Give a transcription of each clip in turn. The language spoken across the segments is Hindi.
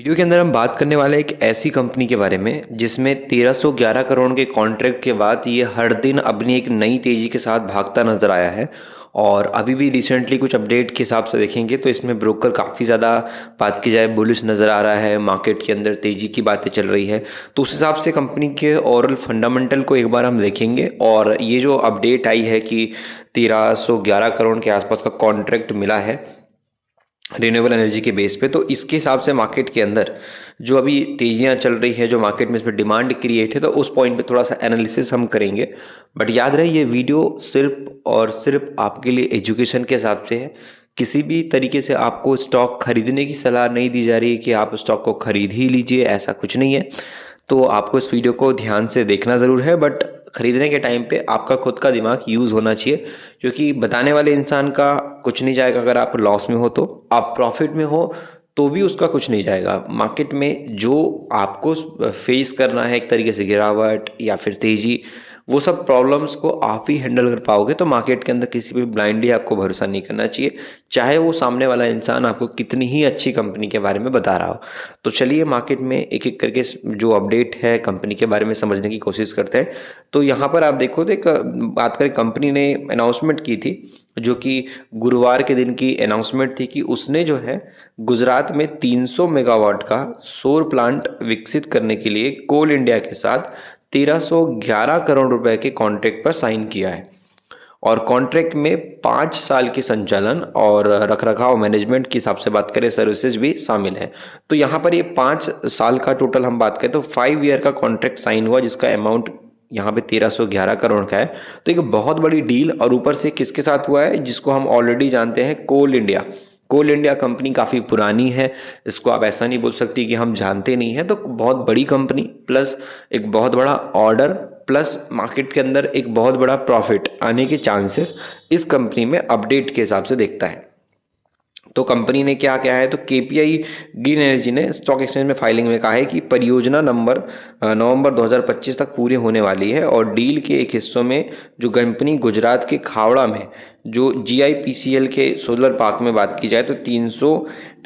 वीडियो के अंदर हम बात करने वाले एक ऐसी कंपनी के बारे में जिसमें 1311 करोड़ के कॉन्ट्रैक्ट के बाद ये हर दिन अपनी एक नई तेजी के साथ भागता नजर आया है। और अभी भी रिसेंटली कुछ अपडेट के हिसाब से देखेंगे तो इसमें ब्रोकर काफ़ी ज़्यादा बात की जाए बुलिश नज़र आ रहा है, मार्केट के अंदर तेज़ी की बातें चल रही है। तो उस हिसाब से कंपनी के ओवरऑल फंडामेंटल को एक बार हम देखेंगे। और ये जो अपडेट आई है कि 1311 करोड़ के आसपास का कॉन्ट्रैक्ट मिला है रिन्यूएबल एनर्जी के बेस पे, तो इसके हिसाब से मार्केट के अंदर जो अभी तेजियां चल रही है, जो मार्केट में इसमें डिमांड क्रिएट है, तो उस पॉइंट पे थोड़ा सा एनालिसिस हम करेंगे। बट याद रहे ये वीडियो सिर्फ और सिर्फ आपके लिए एजुकेशन के हिसाब से है। किसी भी तरीके से आपको स्टॉक खरीदने की सलाह नहीं दी जा रही है कि आप स्टॉक को खरीद ही लीजिए, ऐसा कुछ नहीं है। तो आपको इस वीडियो को ध्यान से देखना ज़रूर है, बट खरीदने के टाइम पे आपका खुद का दिमाग यूज़ होना चाहिए, क्योंकि बताने वाले इंसान का कुछ नहीं जाएगा। अगर आप लॉस में हो तो आप प्रॉफिट में हो तो भी उसका कुछ नहीं जाएगा। मार्केट में जो आपको फेस करना है एक तरीके से गिरावट या फिर तेज़ी, वो सब प्रॉब्लम्स को आप ही हैंडल कर पाओगे। तो मार्केट के अंदर किसी भी ब्लाइंडली आपको भरोसा नहीं करना चाहिए, चाहे वो सामने वाला इंसान आपको कितनी ही अच्छी कंपनी के बारे में बता रहा हो। तो चलिए मार्केट में एक एक करके जो अपडेट है कंपनी के बारे में समझने की कोशिश करते हैं। तो यहाँ पर आप देखो तो एक बात करें, कंपनी ने अनाउंसमेंट की थी, जो कि गुरुवार के दिन की अनाउंसमेंट थी कि उसने जो है गुजरात में 300 मेगावाट का सौर प्लांट विकसित करने के लिए कोल इंडिया के साथ 1311 करोड़ रुपए के कॉन्ट्रैक्ट पर साइन किया है। और कॉन्ट्रैक्ट में 5 साल के संचालन और रखरखाव मैनेजमेंट के हिसाब से बात करें, सर्विसेज भी शामिल है। तो यहाँ पर ये 5 साल का टोटल हम बात करें तो 5 ईयर का कॉन्ट्रैक्ट साइन हुआ, जिसका अमाउंट यहाँ पे 1311 करोड़ का है। तो एक बहुत बड़ी डील, और ऊपर से किसके साथ हुआ है, जिसको हम ऑलरेडी जानते हैं, कोल इंडिया। कोल इंडिया कंपनी काफ़ी पुरानी है, इसको आप ऐसा नहीं बोल सकती कि हम जानते नहीं हैं। तो बहुत बड़ी कंपनी प्लस एक बहुत बड़ा ऑर्डर प्लस मार्केट के अंदर एक बहुत बड़ा प्रॉफिट आने के चांसेस इस कंपनी में अपडेट के हिसाब से देखता है। तो कंपनी ने क्या किया है, तो केपीआई ग्रीन एनर्जी ने स्टॉक एक्सचेंज में फाइलिंग में कहा है कि परियोजना नवंबर 2025 तक पूरी होने वाली है। और डील के एक हिस्सों में जो कंपनी गुजरात के खावड़ा में जो जीआईपीसीएल के सोलर पार्क में बात की जाए तो 300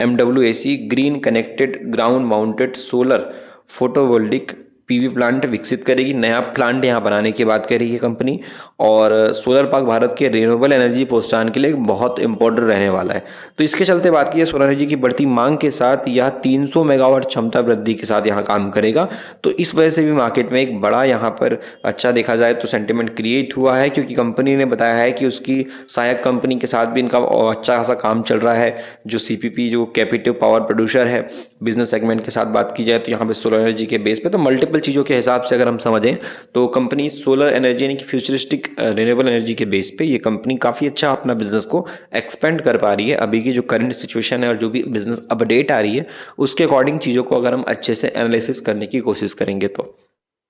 MWAC green connected ground mounted solar photovoltaic PV plant विकसित करेगी। नया प्लांट यहाँ बनाने की बात कर रही है कंपनी। और सोलर पार्क भारत के रिन्यूएबल एनर्जी प्रोत्साहन के लिए बहुत इंपॉर्टेंट रहने वाला है। तो इसके चलते बात की है सोलर एनर्जी की बढ़ती मांग के साथ यह 300 मेगावाट क्षमता वृद्धि के साथ यहाँ काम करेगा। तो इस वजह से भी मार्केट में एक बड़ा यहाँ पर अच्छा देखा जाए तो सेंटिमेंट क्रिएट हुआ है, क्योंकि कंपनी ने बताया है कि उसकी सहायक कंपनी के साथ भी इनका अच्छा खासा काम चल रहा है। जो सीपीपी जो कैपेसिटिव पावर प्रोड्यूसर है बिजनेस सेगमेंट के साथ बात की जाए तो यहाँ पे सोलर एनर्जी के बेस पे तो मल्टीपल चीज़ों के हिसाब से अगर हम समझें तो कंपनी सोलर एनर्जी यानी कि फ्यूचरिस्टिक रिन्यूएबल एनर्जी के बेस पे ये कंपनी काफ़ी अच्छा अपना बिजनेस को एक्सपेंड कर पा रही है। अभी की जो करंट सिचुएशन है और जो भी बिजनेस अपडेट आ रही है उसके अकॉर्डिंग चीज़ों को अगर हम अच्छे से एनालिसिस करने की कोशिश करेंगे तो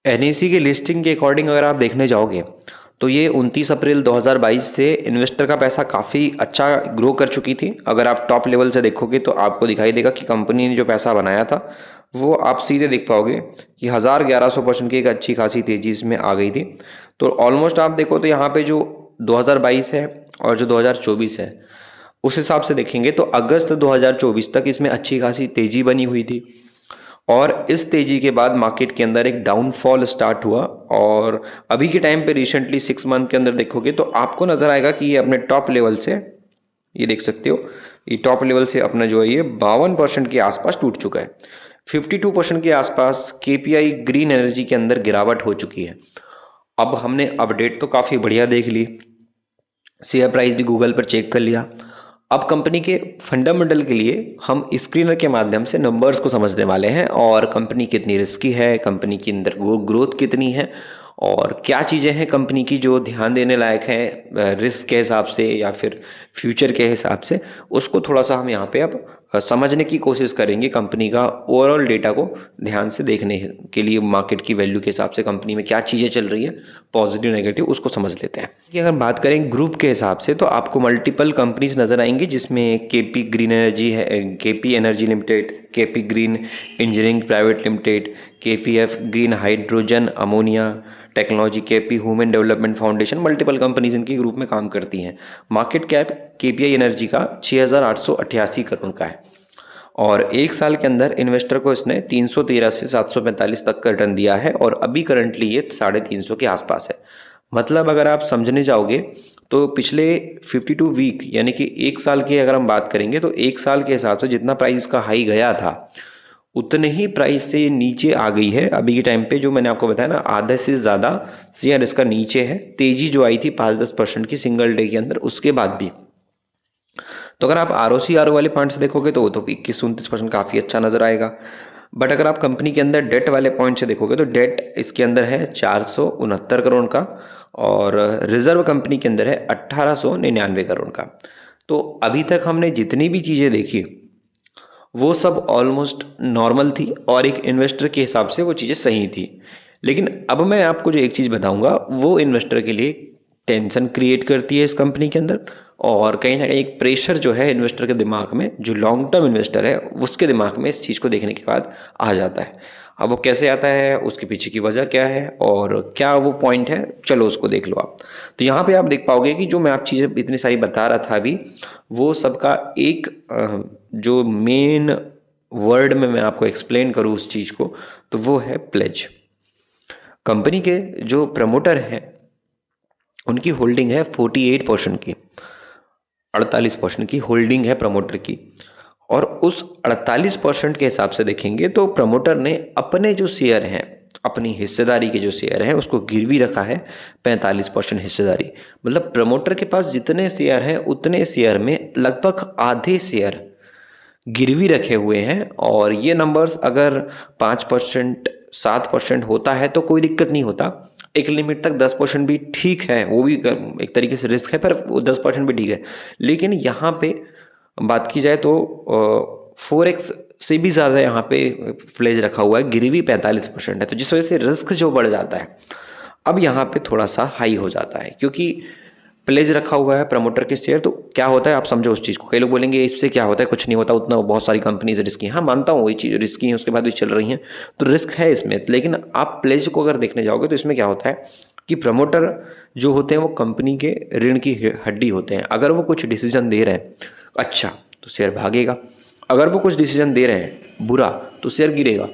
एनएसी की लिस्टिंग के अकॉर्डिंग अगर आप देखने जाओगे तो ये 29 अप्रैल 2022 से इन्वेस्टर का पैसा काफ़ी अच्छा ग्रो कर चुकी थी। अगर आप टॉप लेवल से देखोगे तो आपको दिखाई देगा कि कंपनी ने जो पैसा बनाया था वो आप सीधे देख पाओगे कि 1100% की एक अच्छी खासी तेजी इसमें आ गई थी। तो ऑलमोस्ट आप देखो तो यहाँ पे जो 2022 है और जो 2024 है उस हिसाब से देखेंगे तो अगस्त 2024 तक इसमें अच्छी खासी तेजी बनी हुई थी। और इस तेजी के बाद मार्केट के अंदर एक डाउनफॉल स्टार्ट हुआ। और अभी के टाइम पे रिसेंटली 6 मंथ के अंदर देखोगे तो आपको नजर आएगा कि ये अपने टॉप लेवल से, ये देख सकते हो, ये टॉप लेवल से अपना जो है ये 52% के आसपास टूट चुका है। 52% के आसपास केपीआई ग्रीन एनर्जी के अंदर गिरावट हो चुकी है। अब हमने अपडेट तो काफ़ी बढ़िया देख ली, शेयर प्राइस भी गूगल पर चेक कर लिया। अब कंपनी के फंडामेंटल के लिए हम स्क्रीनर के माध्यम से नंबर्स को समझने वाले हैं और कंपनी कितनी रिस्की है, कंपनी के अंदर ग्रोथ कितनी है और क्या चीज़ें हैं कंपनी की जो ध्यान देने लायक हैं रिस्क के हिसाब से या फिर फ्यूचर के हिसाब से, उसको थोड़ा सा हम यहाँ पे अब समझने की कोशिश करेंगे। कंपनी का ओवरऑल डेटा को ध्यान से देखने के लिए मार्केट की वैल्यू के हिसाब से कंपनी में क्या चीज़ें चल रही है पॉजिटिव नेगेटिव, उसको समझ लेते हैं। कि अगर बात करें ग्रुप के हिसाब से तो आपको मल्टीपल कंपनीज नज़र आएंगी, जिसमें केपी ग्रीन एनर्जी है, KP energy limited, KP green engineering private limited, KPF green hydrogen ammonia technology, KP human development foundation, multiple companies इनके ग्रुप में काम करती हैं। मार्केट कैप केपीआई एनर्जी का 6888 करोड़ का है। और 1 साल के अंदर इन्वेस्टर को इसने 313 से 745 तक का रिटर्न दिया है और अभी करंटली ये 350 के आसपास है। मतलब अगर आप समझने जाओगे तो पिछले 52 वीक यानी कि 1 साल की अगर हम बात करेंगे तो 1 साल के हिसाब से जितना प्राइस का हाई गया था उतने ही प्राइस से नीचे आ गई है अभी के टाइम पे। जो मैंने आपको बताया ना, आधे से ज़्यादा शेयर इसका नीचे है। तेजी जो आई थी 5-10% की सिंगल डे के अंदर उसके बाद भी। तो अगर आप ROC वाले पॉइंट से देखोगे तो वो तो 21-29% काफ़ी अच्छा नज़र आएगा। बट अगर आप कंपनी के अंदर डेट वाले पॉइंट से देखोगे तो डेट इसके अंदर है 469 करोड़ का और रिजर्व कंपनी के अंदर है 1899 करोड़ का। तो अभी तक हमने जितनी भी चीज़ें देखी वो सब ऑलमोस्ट नॉर्मल थी और एक इन्वेस्टर के हिसाब से वो चीज़ें सही थी। लेकिन अब मैं आपको जो एक चीज़ बताऊंगा वो इन्वेस्टर के लिए टेंशन क्रिएट करती है इस कंपनी के अंदर, और कहीं ना कहीं एक प्रेशर जो है इन्वेस्टर के दिमाग में, जो लॉन्ग टर्म इन्वेस्टर है उसके दिमाग में इस चीज़ को देखने के बाद आ जाता है। अब वो कैसे आता है, उसके पीछे की वजह क्या है और क्या वो पॉइंट है, चलो उसको देख लो आप। तो यहाँ पे आप देख पाओगे कि जो मैं आप चीज़ें इतनी सारी बता रहा था अभी, वो सबका एक जो मेन वर्ड में मैं आपको एक्सप्लेन करूँ उस चीज़ को, तो वो है प्लेज। कंपनी के जो प्रमोटर हैं उनकी होल्डिंग है 48% की, 48% की होल्डिंग है प्रमोटर की। और उस 48% के हिसाब से देखेंगे तो प्रमोटर ने अपने जो शेयर हैं, अपनी हिस्सेदारी के जो शेयर हैं उसको गिरवी रखा है 45% हिस्सेदारी। मतलब प्रमोटर के पास जितने शेयर हैं उतने शेयर में लगभग आधे शेयर गिरवी रखे हुए हैं। और ये नंबर्स अगर 5% 7% होता है तो कोई दिक्कत नहीं होता, एक लिमिट तक 10% भी ठीक है, वो भी एक तरीके से रिस्क है, पर वो 10% भी ठीक है। लेकिन यहाँ पे बात की जाए तो 4x से भी ज़्यादा यहाँ पे फ्लेज रखा हुआ है, गिरवी 45% है, तो जिस वजह से रिस्क जो बढ़ जाता है अब यहाँ पे थोड़ा सा हाई हो जाता है, क्योंकि प्लेज रखा हुआ है प्रमोटर के शेयर। तो क्या होता है आप समझो उस चीज़ को। कई लोग बोलेंगे इससे क्या होता है, कुछ नहीं होता, उतना बहुत सारी कंपनीज रिस्की हैं। हाँ मानता हूँ, वही चीज़ रिस्की है, उसके बाद भी चल रही हैं तो रिस्क है इसमें। लेकिन आप प्लेज को अगर देखने जाओगे तो इसमें क्या होता है कि प्रमोटर जो होते हैं वो कंपनी के रीढ़ की हड्डी होते हैं। अगर वो कुछ डिसीजन दे रहे हैं अच्छा तो शेयर भागेगा, अगर वो कुछ डिसीजन दे रहे हैं बुरा तो शेयर गिरेगा।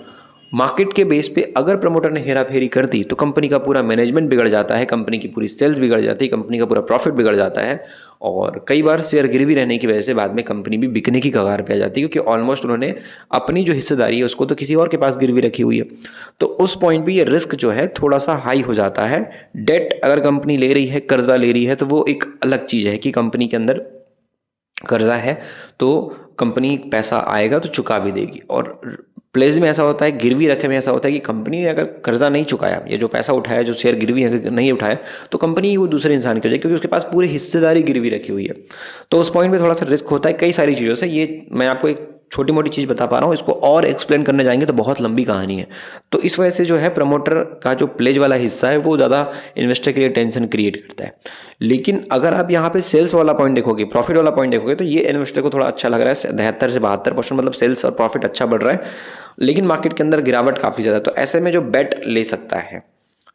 मार्केट के बेस पे अगर प्रमोटर ने हेरा फेरी कर दी तो कंपनी का पूरा मैनेजमेंट बिगड़ जाता है, कंपनी की पूरी सेल्स बिगड़ जाती है, कंपनी का पूरा प्रॉफिट बिगड़ जाता है। और कई बार शेयर गिरवी रहने की वजह से बाद में कंपनी भी बिकने की कगार पे आ जाती है, क्योंकि ऑलमोस्ट उन्होंने अपनी जो हिस्सेदारी है उसको तो किसी और के पास गिरवी रखी हुई है। तो उस पॉइंट पे ये रिस्क जो है थोड़ा सा हाई हो जाता है। डेट अगर कंपनी ले रही है, कर्जा ले रही है, तो वो एक अलग चीज़ है कि कंपनी के अंदर कर्जा है तो कंपनी पैसा आएगा तो चुका भी देगी। और प्लेज में ऐसा होता है, गिरवी रखे में ऐसा होता है कि कंपनी ने अगर कर्जा नहीं चुकाया या जो पैसा उठाया, जो शेयर गिरवी अगर नहीं उठाया, तो कंपनी वो दूसरे इंसान की हो जाए, क्योंकि उसके पास पूरी हिस्सेदारी गिरवी रखी हुई है। तो उस पॉइंट पे थोड़ा सा रिस्क होता है कई सारी चीज़ों से। ये मैं आपको एक छोटी मोटी चीज़ बता पा रहा हूँ, इसको और एक्सप्लेन करने जाएंगे तो बहुत लंबी कहानी है। तो इस वजह से जो है प्रमोटर का जो प्लेज वाला हिस्सा है वो ज़्यादा इन्वेस्टर के लिए टेंशन क्रिएट करता है। लेकिन अगर आप यहाँ पे सेल्स वाला पॉइंट देखोगे, प्रॉफिट वाला पॉइंट देखोगे, तो ये इन्वेस्टर को थोड़ा अच्छा लग रहा है। 73 से 72% मतलब सेल्स और प्रॉफिट अच्छा बढ़ रहा है, लेकिन मार्केट के अंदर गिरावट काफ़ी ज़्यादा। तो ऐसे में जो बेट ले सकता है,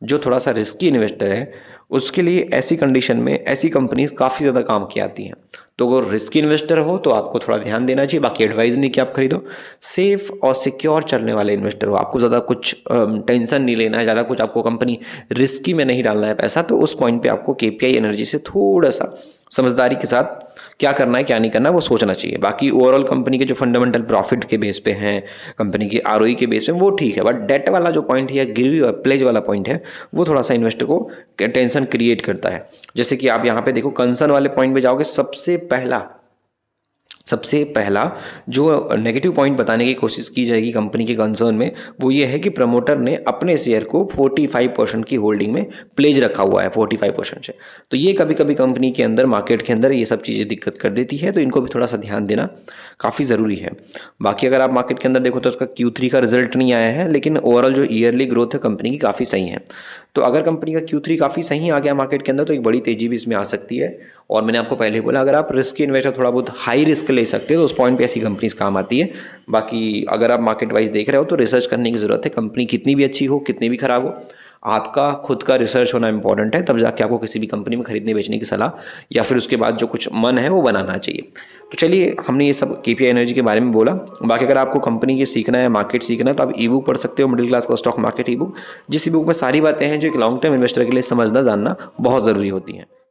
जो थोड़ा सा रिस्की इन्वेस्टर है, उसके लिए ऐसी कंडीशन में ऐसी कंपनीज काफ़ी ज़्यादा काम की आती हैं। तो अगर रिस्की इन्वेस्टर हो तो आपको थोड़ा ध्यान देना चाहिए। बाकी एडवाइस नहीं कि आप खरीदो, सेफ और सिक्योर चलने वाले इन्वेस्टर हो, आपको ज़्यादा कुछ टेंशन नहीं लेना है, ज़्यादा कुछ आपको कंपनी रिस्की में नहीं डालना है पैसा। तो उस पॉइंट पे आपको KPI एनर्जी से थोड़ा सा समझदारी के साथ क्या करना है क्या नहीं करना है वो सोचना चाहिए। बाकी ओवरऑल कंपनी के जो फंडामेंटल प्रॉफिट के बेस पे हैं, कंपनी की ROE के बेस पे वो ठीक है, बट डेट वाला जो पॉइंट है, गिरवी प्लेज वाला पॉइंट है, वो थोड़ा सा इन्वेस्टर को टेंशन क्रिएट करता है। जैसे कि आप यहाँ पे देखो कंसर्न वाले पॉइंट पे जाओगे, सबसे पहला जो नेगेटिव पॉइंट बताने की कोशिश की जाएगी कंपनी के कंसर्न में, वो ये है कि प्रमोटर ने अपने शेयर को 45% की होल्डिंग में प्लेज रखा हुआ है 45% से। तो ये कभी कभी कंपनी के अंदर, मार्केट के अंदर ये सब चीज़ें दिक्कत कर देती है, तो इनको भी थोड़ा सा ध्यान देना काफ़ी ज़रूरी है। बाकी अगर आप मार्केट के अंदर देखो तो उसका Q3 का रिजल्ट नहीं आया है, लेकिन ओवरऑल जो ईयरली ग्रोथ है कंपनी की काफ़ी सही है। तो अगर कंपनी का Q3 काफ़ी सही आ गया मार्केट के अंदर तो एक बड़ी तेजी भी इसमें आ सकती है। और मैंने आपको पहले बोला, अगर आप रिस्की इन्वेस्टर थोड़ा बहुत हाई रिस्क ले सकते हो तो उस पॉइंट पे ऐसी कंपनीज काम आती है। बाकी अगर आप मार्केट वाइज देख रहे हो तो रिसर्च करने की ज़रूरत है। कंपनी कितनी भी अच्छी हो, कितनी भी खराब हो, आपका खुद का रिसर्च होना इंपॉर्टेंट है, तब जाके आपको किसी भी कंपनी में खरीदने बेचने की सलाह या फिर उसके बाद जो कुछ मन है वो बनाना चाहिए। तो चलिए, हमने ये सब केपीआई एनर्जी के बारे में बोला। बाकी अगर आपको कंपनी के सीखना है, मार्केट सीखना है, तो आप ई बुक पढ़ सकते हो, मिडिल क्लास का स्टॉक मार्केट ई बुक, जिस ई बुक में सारी बातें हैं जो एक लॉन्ग टर्म इन्वेस्टर के लिए समझना जानना बहुत ज़रूरी होती हैं।